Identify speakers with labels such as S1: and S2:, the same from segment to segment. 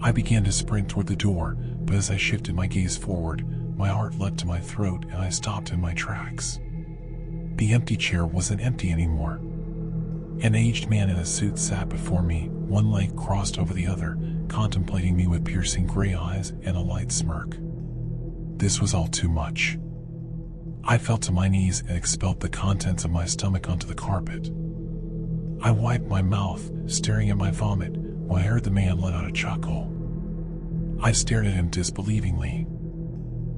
S1: I began to sprint toward the door, but as I shifted my gaze forward, my heart leapt to my throat and I stopped in my tracks. The empty chair wasn't empty anymore. An aged man in a suit sat before me, one leg crossed over the other, contemplating me with piercing gray eyes and a light smirk. This was all too much. I fell to my knees and expelled the contents of my stomach onto the carpet. I wiped my mouth, staring at my vomit, when I heard the man let out a chuckle. I stared at him disbelievingly.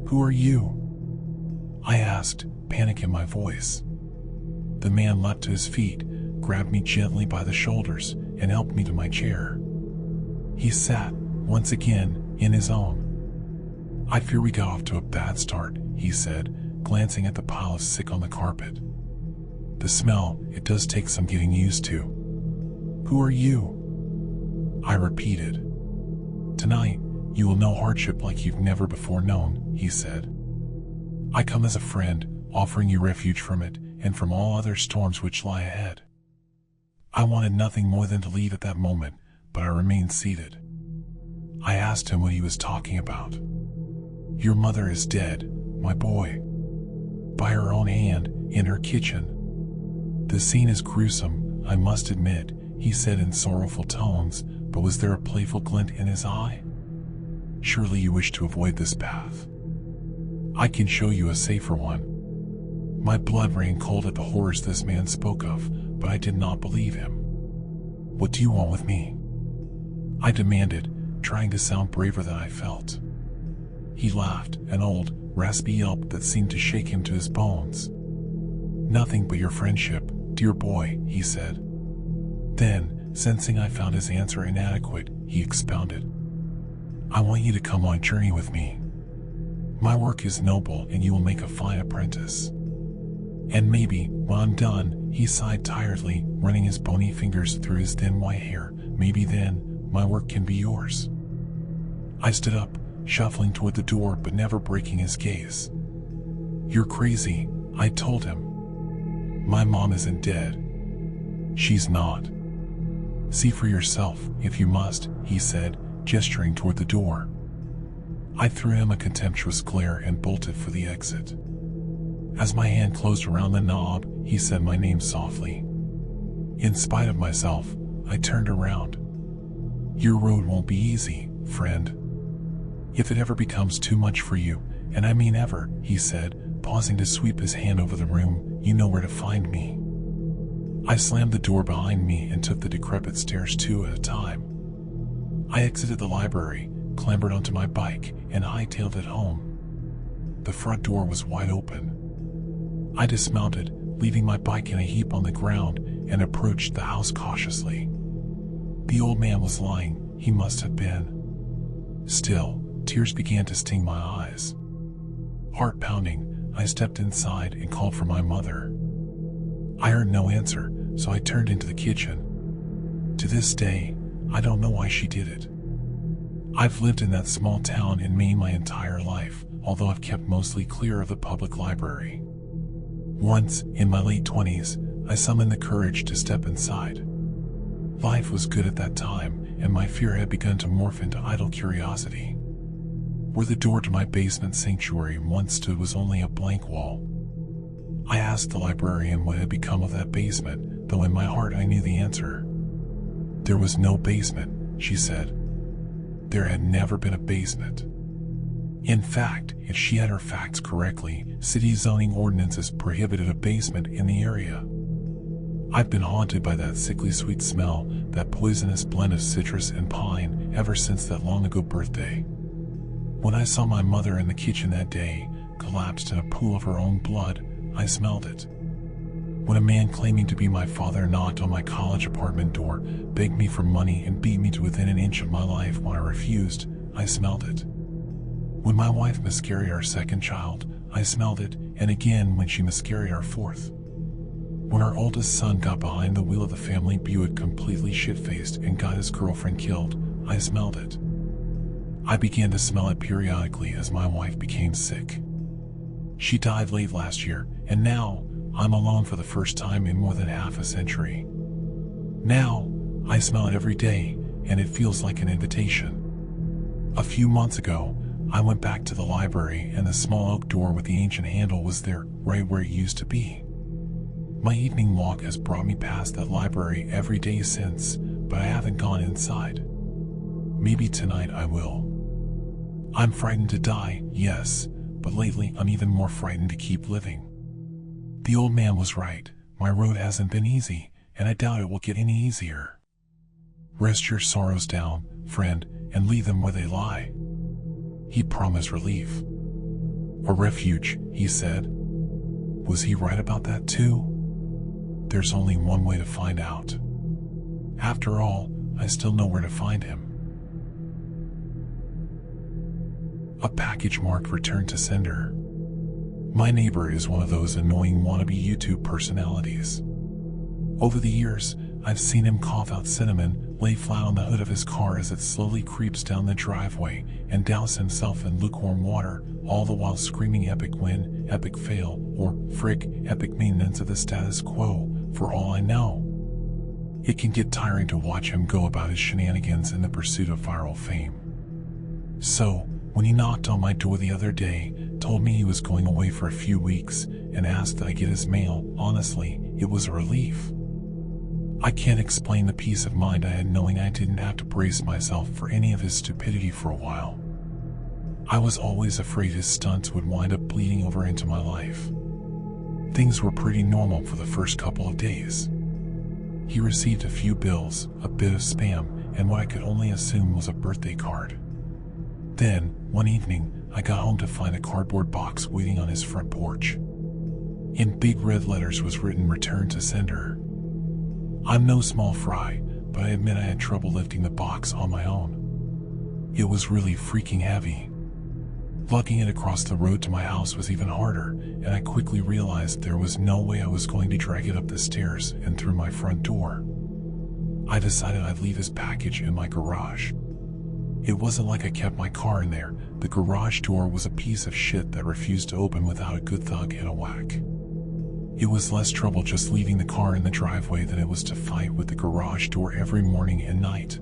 S1: "Who are you?" I asked, panic in my voice. The man leapt to his feet, grabbed me gently by the shoulders, and helped me to my chair. He sat, once again, in his own. "I fear we got off to a bad start," he said, glancing at the pile of sick on the carpet. "The smell, it does take some getting used to." "Who are you?" I repeated. "Tonight, you will know hardship like you've never before known," he said. "I come as a friend, offering you refuge from it, and from all other storms which lie ahead." I wanted nothing more than to leave at that moment, but I remained seated. I asked him what he was talking about. "Your mother is dead, my boy. By her own hand, in her kitchen." "The scene is gruesome, I must admit," he said in sorrowful tones, but was there a playful glint in his eye? "Surely you wish to avoid this path. I can show you a safer one." My blood ran cold at the horrors this man spoke of, but I did not believe him. "What do you want with me?" I demanded, trying to sound braver than I felt. He laughed, an old, raspy yelp that seemed to shake him to his bones. "Nothing but your friendship, dear boy," he said. Then, sensing I found his answer inadequate, he expounded. "I want you to come on a journey with me. My work is noble and you will make a fine apprentice. And maybe, when I'm done," he sighed tiredly, running his bony fingers through his thin white hair, "maybe then, my work can be yours." I stood up, shuffling toward the door but never breaking his gaze. "You're crazy," I told him. "My mom isn't dead." "She's not." "See for yourself, if you must," he said, gesturing toward the door. I threw him a contemptuous glare and bolted for the exit. As my hand closed around the knob, he said my name softly. In spite of myself, I turned around. "Your road won't be easy, friend. If it ever becomes too much for you, and I mean ever," he said, pausing to sweep his hand over the room, "you know where to find me." I slammed the door behind me and took the decrepit stairs two at a time. I exited the library, clambered onto my bike, and hightailed it home. The front door was wide open. I dismounted, leaving my bike in a heap on the ground, and approached the house cautiously. The old man was lying, he must have been. Still, tears began to sting my eyes. Heart pounding, I stepped inside and called for my mother. I heard no answer, so I turned into the kitchen. To this day, I don't know why she did it. I've lived in that small town in Maine my entire life, although I've kept mostly clear of the public library. Once, in my late 20s, I summoned the courage to step inside. Life was good at that time, and my fear had begun to morph into idle curiosity. Where the door to my basement sanctuary once stood was only a blank wall. I asked the librarian what had become of that basement, though in my heart I knew the answer. There was no basement, she said. There had never been a basement. In fact, if she had her facts correctly, city zoning ordinances prohibited a basement in the area. I've been haunted by that sickly sweet smell, that poisonous blend of citrus and pine, ever since that long ago birthday. When I saw my mother in the kitchen that day, collapsed in a pool of her own blood, I smelled it. When a man claiming to be my father knocked on my college apartment door, begged me for money and beat me to within an inch of my life when I refused, I smelled it. When my wife miscarried our second child, I smelled it, and again when she miscarried our fourth. When our oldest son got behind the wheel of the family Buick completely shit-faced and got his girlfriend killed, I smelled it. I began to smell it periodically as my wife became sick. She died late last year, and now, I'm alone for the first time in more than half a century. Now, I smell it every day, and it feels like an invitation. A few months ago, I went back to the library and the small oak door with the ancient handle was there, right where it used to be. My evening walk has brought me past that library every day since, but I haven't gone inside. Maybe tonight I will. I'm frightened to die, yes, but lately I'm even more frightened to keep living. The old man was right, my road hasn't been easy, and I doubt it will get any easier. Rest your sorrows down, friend, and leave them where they lie. He promised relief. A refuge, he said. Was he right about that too? There's only one way to find out. After all, I still know where to find him. A package marked return to sender. My neighbor is one of those annoying wannabe YouTube personalities. Over the years, I've seen him cough out cinnamon, lay flat on the hood of his car as it slowly creeps down the driveway, and douse himself in lukewarm water, all the while screaming epic win, epic fail, or frick, epic maintenance of the status quo, for all I know. It can get tiring to watch him go about his shenanigans in the pursuit of viral fame. So, when he knocked on my door the other day, told me he was going away for a few weeks, and asked that I get his mail, honestly, it was a relief. I can't explain the peace of mind I had knowing I didn't have to brace myself for any of his stupidity for a while. I was always afraid his stunts would wind up bleeding over into my life. Things were pretty normal for the first couple of days. He received a few bills, a bit of spam, and what I could only assume was a birthday card. Then, one evening, I got home to find a cardboard box waiting on his front porch. In big red letters was written "Return to Sender." I'm no small fry, but I admit I had trouble lifting the box on my own. It was really freaking heavy. Lugging it across the road to my house was even harder, and I quickly realized there was no way I was going to drag it up the stairs and through my front door. I decided I'd leave his package in my garage. It wasn't like I kept my car in there. The garage door was a piece of shit that refused to open without a good thug and a whack. It was less trouble just leaving the car in the driveway than it was to fight with the garage door every morning and night.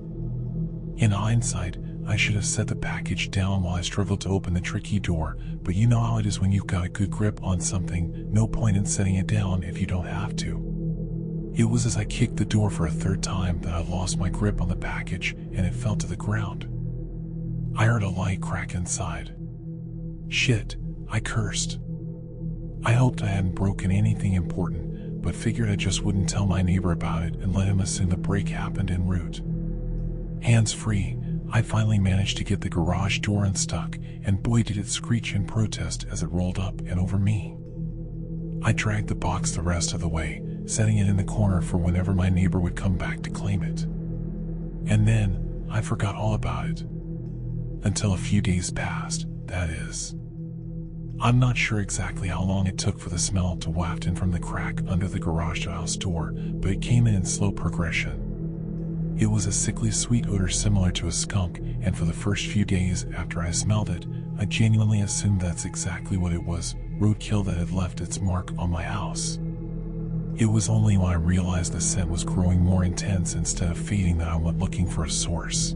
S1: In hindsight, I should have set the package down while I struggled to open the tricky door, but you know how it is when you've got a good grip on something, no point in setting it down if you don't have to. It was as I kicked the door for a third time that I lost my grip on the package and it fell to the ground. I heard a light crack inside. Shit, I cursed. I hoped I hadn't broken anything important, but figured I just wouldn't tell my neighbor about it and let him assume the break happened en route. Hands free, I finally managed to get the garage door unstuck, and boy did it screech in protest as it rolled up and over me. I dragged the box the rest of the way, setting it in the corner for whenever my neighbor would come back to claim it. And then, I forgot all about it. Until a few days passed, that is. I'm not sure exactly how long it took for the smell to waft in from the crack under the garage house door, but it came in slow progression. It was a sickly sweet odor similar to a skunk, and for the first few days after I smelled it, I genuinely assumed that's exactly what it was, roadkill that had left its mark on my house. It was only when I realized the scent was growing more intense instead of fading that I went looking for a source.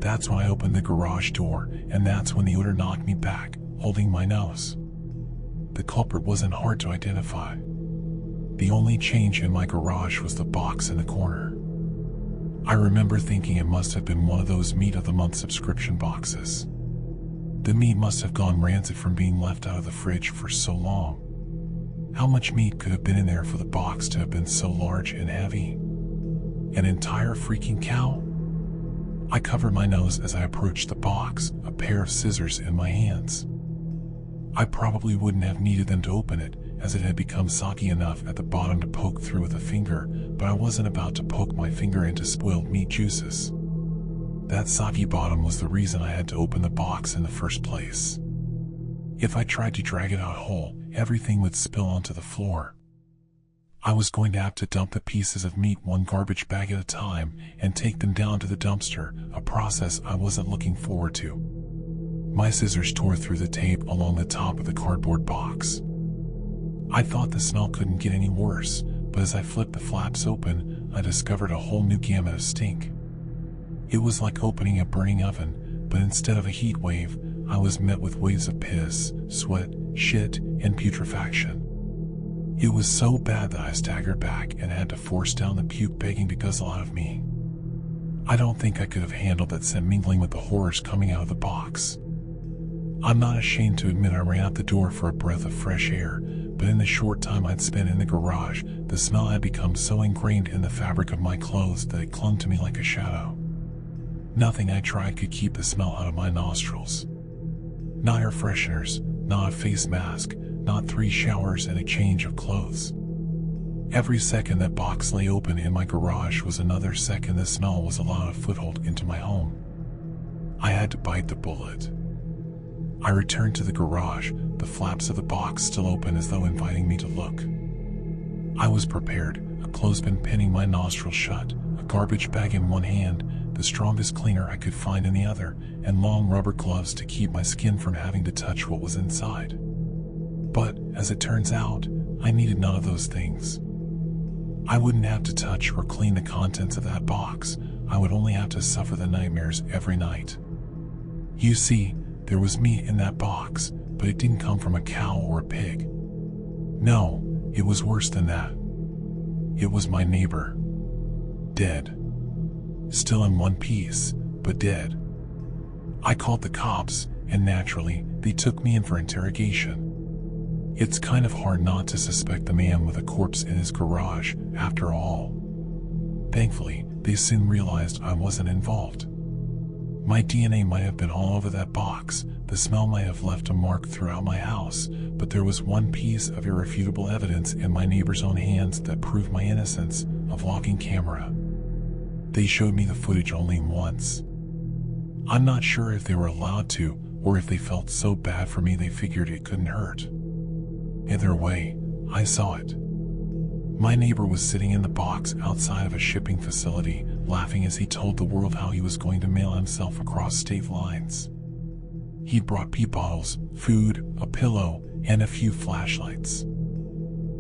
S1: That's when I opened the garage door, and that's when the odor knocked me back, holding my nose. The culprit wasn't hard to identify. The only change in my garage was the box in the corner. I remember thinking it must have been one of those meat of the month subscription boxes. The meat must have gone rancid from being left out of the fridge for so long. How much meat could have been in there for the box to have been so large and heavy? An entire freaking cow? I covered my nose as I approached the box, a pair of scissors in my hands. I probably wouldn't have needed them to open it, as it had become soggy enough at the bottom to poke through with a finger, but I wasn't about to poke my finger into spoiled meat juices. That soggy bottom was the reason I had to open the box in the first place. If I tried to drag it out whole, everything would spill onto the floor. I was going to have to dump the pieces of meat one garbage bag at a time and take them down to the dumpster, a process I wasn't looking forward to. My scissors tore through the tape along the top of the cardboard box. I thought the smell couldn't get any worse, but as I flipped the flaps open, I discovered a whole new gamut of stink. It was like opening a burning oven, but instead of a heat wave, I was met with waves of piss, sweat, shit, and putrefaction. It was so bad that I staggered back and had to force down the puke begging to guzzle out of me. I don't think I could have handled that scent mingling with the horrors coming out of the box. I'm not ashamed to admit I ran out the door for a breath of fresh air, but in the short time I'd spent in the garage, the smell had become so ingrained in the fabric of my clothes that it clung to me like a shadow. Nothing I tried could keep the smell out of my nostrils. Not air fresheners, not a face mask, not 3 showers and a change of clothes. Every second that box lay open in my garage was another second the smell was allowed a foothold into my home. I had to bite the bullet. I returned to the garage, the flaps of the box still open as though inviting me to look. I was prepared, a clothespin pinning my nostrils shut, a garbage bag in one hand, the strongest cleaner I could find in the other, and long rubber gloves to keep my skin from having to touch what was inside. But, as it turns out, I needed none of those things. I wouldn't have to touch or clean the contents of that box. I would only have to suffer the nightmares every night. You see, there was meat in that box, but it didn't come from a cow or a pig. No, it was worse than that. It was my neighbor. Dead. Still in one piece, but dead. I called the cops, and naturally, they took me in for interrogation. It's kind of hard not to suspect the man with a corpse in his garage, after all. Thankfully, they soon realized I wasn't involved. My DNA might have been all over that box, the smell might have left a mark throughout my house, but there was one piece of irrefutable evidence in my neighbor's own hands that proved my innocence, a vlogging camera. They showed me the footage only once. I'm not sure if they were allowed to, or if they felt so bad for me they figured it couldn't hurt. Either way, I saw it. My neighbor was sitting in the box outside of a shipping facility, laughing as he told the world how he was going to mail himself across state lines. He'd brought pee bottles, food, a pillow, and a few flashlights.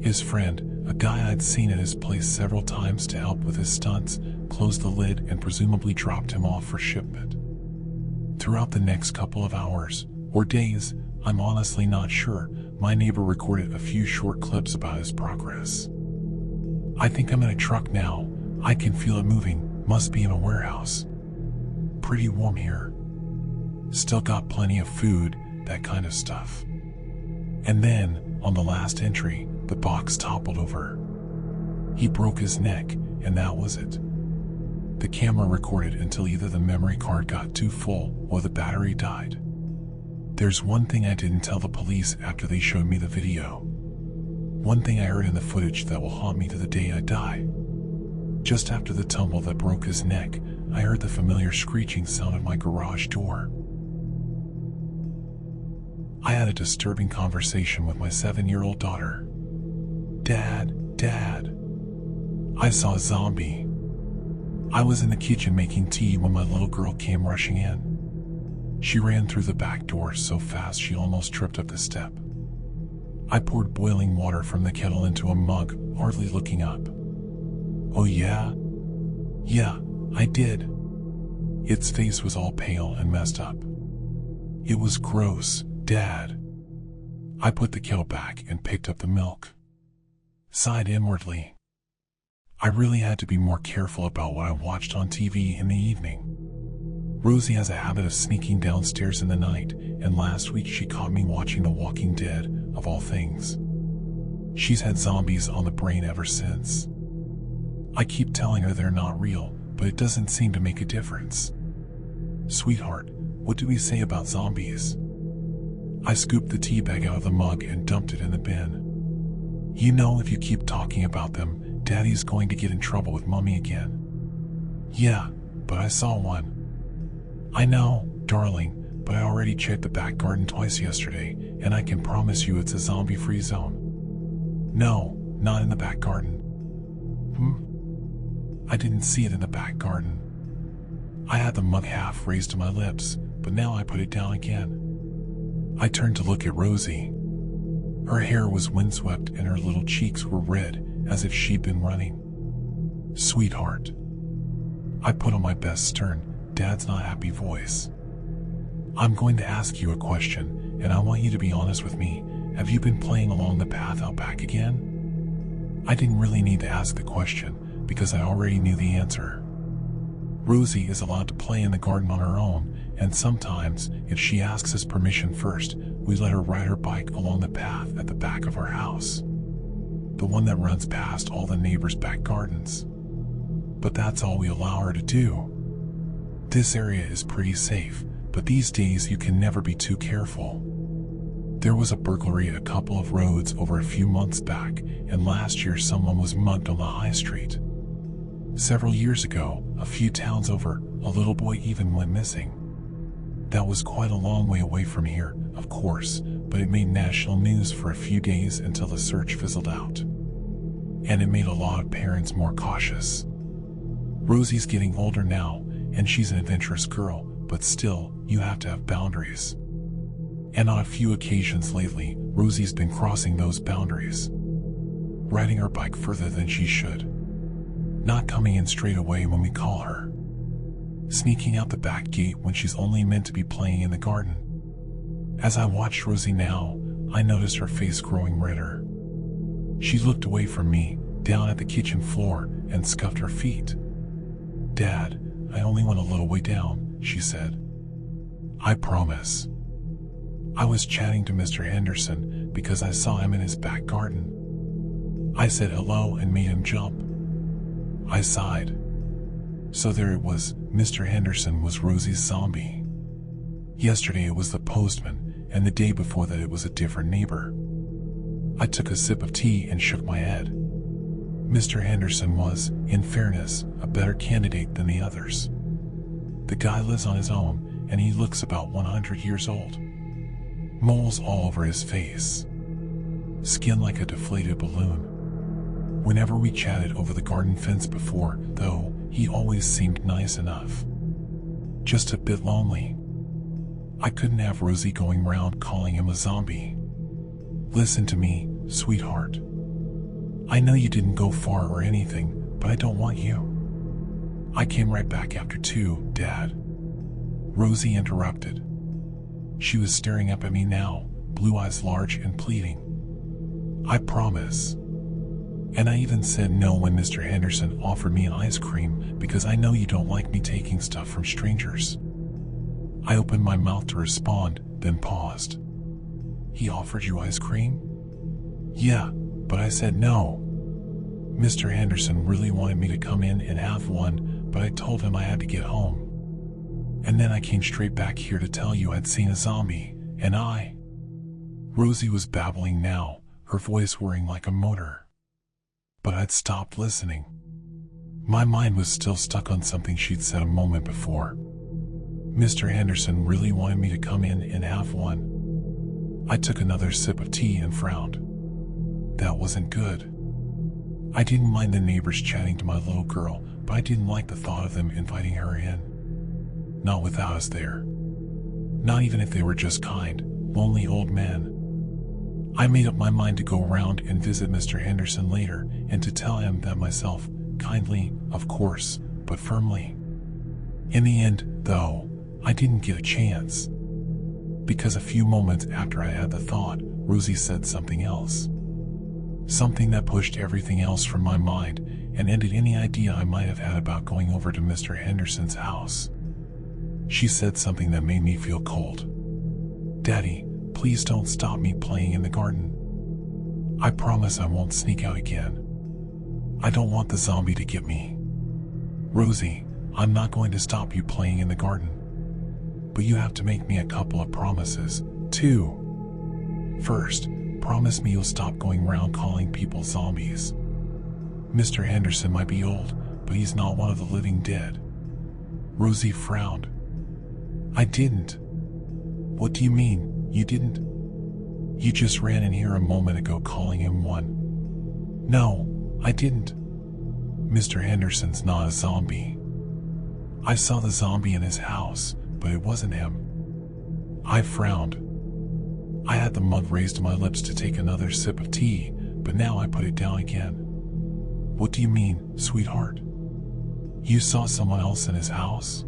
S1: His friend, a guy I'd seen at his place several times to help with his stunts, closed the lid and presumably dropped him off for shipment. Throughout the next couple of hours, or days, I'm honestly not sure, my neighbor recorded a few short clips about his progress. I think I'm in a truck now. I can feel it moving. Must be in a warehouse. Pretty warm here. Still got plenty of food, that kind of stuff. And then, on the last entry, the box toppled over. He broke his neck, and that was it. The camera recorded until either the memory card got too full or the battery died. There's one thing I didn't tell the police after they showed me the video. One thing I heard in the footage that will haunt me to the day I die. Just after the tumble that broke his neck, I heard the familiar screeching sound of my garage door. I had a disturbing conversation with my 7-year-old daughter. Dad, I saw a zombie. I was in the kitchen making tea when my little girl came rushing in. She ran through the back door so fast she almost tripped up the step. I poured boiling water from the kettle into a mug, hardly looking up. Oh yeah? Yeah, I did. Its face was all pale and messed up. It was gross, Dad. I put the kettle back and picked up the milk. Sighed inwardly. I really had to be more careful about what I watched on TV in the evening. Rosie has a habit of sneaking downstairs in the night, and last week she caught me watching The Walking Dead, of all things. She's had zombies on the brain ever since. I keep telling her they're not real, but it doesn't seem to make a difference. Sweetheart, what do we say about zombies? I scooped the tea bag out of the mug and dumped it in the bin. You know, if you keep talking about them, Daddy's going to get in trouble with Mommy again. Yeah, but I saw one. I know, darling, but I already checked the back garden twice yesterday, and I can promise you it's a zombie-free zone. No, not in the back garden. I didn't see it in the back garden. I had the mug half raised to my lips, but now I put it down again. I turned to look at Rosie. Her hair was windswept and her little cheeks were red, as if she'd been running. Sweetheart. I put on my best stern, Dad's not happy voice. I'm going to ask you a question, and I want you to be honest with me. Have you been playing along the path out back again? I didn't really need to ask the question, because I already knew the answer. Rosie is allowed to play in the garden on her own, and sometimes, if she asks us permission first, we let her ride her bike along the path at the back of our house. The one that runs past all the neighbors' back gardens. But that's all we allow her to do. This area is pretty safe, but these days you can never be too careful. There was a burglary a couple of roads over a few months back, and last year someone was mugged on the high street. Several years ago, a few towns over, a little boy even went missing. That was quite a long way away from here, of course, but it made national news for a few days until the search fizzled out. And it made a lot of parents more cautious. Rosie's getting older now, and she's an adventurous girl, but still, you have to have boundaries. And on a few occasions lately, Rosie's been crossing those boundaries. Riding her bike further than she should. Not coming in straight away when we call her. Sneaking out the back gate when she's only meant to be playing in the garden. As I watched Rosie now, I noticed her face growing redder. She looked away from me, down at the kitchen floor, and scuffed her feet. "Dad, I only went a little way down," she said. "I promise." I was chatting to Mr. Henderson because I saw him in his back garden. I said hello and made him jump. I sighed. So there it was, Mr. Henderson was Rosie's zombie. Yesterday it was the postman, and the day before that it was a different neighbor. I took a sip of tea and shook my head. Mr. Henderson was, in fairness, a better candidate than the others. The guy lives on his own, and he looks about 100 years old. Moles all over his face. Skin like a deflated balloon. Whenever we chatted over the garden fence before, though, he always seemed nice enough. Just a bit lonely. I couldn't have Rosie going round calling him a zombie. Listen to me, sweetheart. I know you didn't go far or anything, but I don't want you. I came right back after too, Dad. Rosie interrupted. She was staring up at me now, blue eyes large and pleading. I promise. And I even said no when Mr. Henderson offered me an ice cream because I know you don't like me taking stuff from strangers. I opened my mouth to respond, then paused. He offered you ice cream? Yeah, but I said no. Mr. Henderson really wanted me to come in and have one, but I told him I had to get home. And then I came straight back here to tell you I'd seen a zombie, and I... Rosie was babbling now, her voice whirring like a motor. But I'd stopped listening. My mind was still stuck on something she'd said a moment before. Mr. Henderson really wanted me to come in and have one. I took another sip of tea and frowned. That wasn't good. I didn't mind the neighbors chatting to my little girl, but I didn't like the thought of them inviting her in. Not without us there. Not even if they were just kind, lonely old men. I made up my mind to go around and visit Mr. Henderson later and to tell him that myself, kindly, of course, but firmly. In the end, though, I didn't get a chance. Because a few moments after I had the thought, Rosie said something else. Something that pushed everything else from my mind and ended any idea I might have had about going over to Mr. Henderson's house. She said something that made me feel cold. Daddy, please don't stop me playing in the garden. I promise I won't sneak out again. I don't want the zombie to get me. Rosie, I'm not going to stop you playing in the garden. But you have to make me a couple of promises, too. First, promise me you'll stop going around calling people zombies. Mr. Henderson might be old, but he's not one of the living dead. Rosie frowned. I didn't. What do you mean? You didn't? You just ran in here a moment ago calling him one. No, I didn't. Mr. Henderson's not a zombie. I saw the zombie in his house, but it wasn't him. I frowned. I had the mug raised to my lips to take another sip of tea, but now I put it down again. What do you mean, sweetheart? You saw someone else in his house?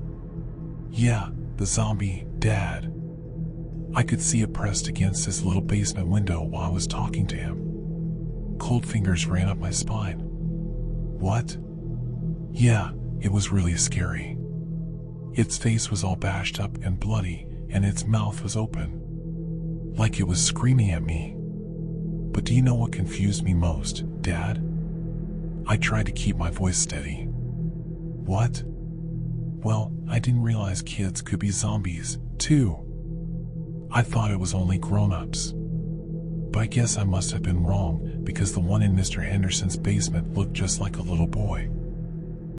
S1: Yeah, the zombie, Dad. I could see it pressed against his little basement window while I was talking to him. Cold fingers ran up my spine. What? Yeah, it was really scary. Its face was all bashed up and bloody, and its mouth was open, like it was screaming at me. But do you know what confused me most, Dad? I tried to keep my voice steady. What? Well, I didn't realize kids could be zombies, too. I thought it was only grown-ups. But I guess I must have been wrong, because the one in Mr. Henderson's basement looked just like a little boy.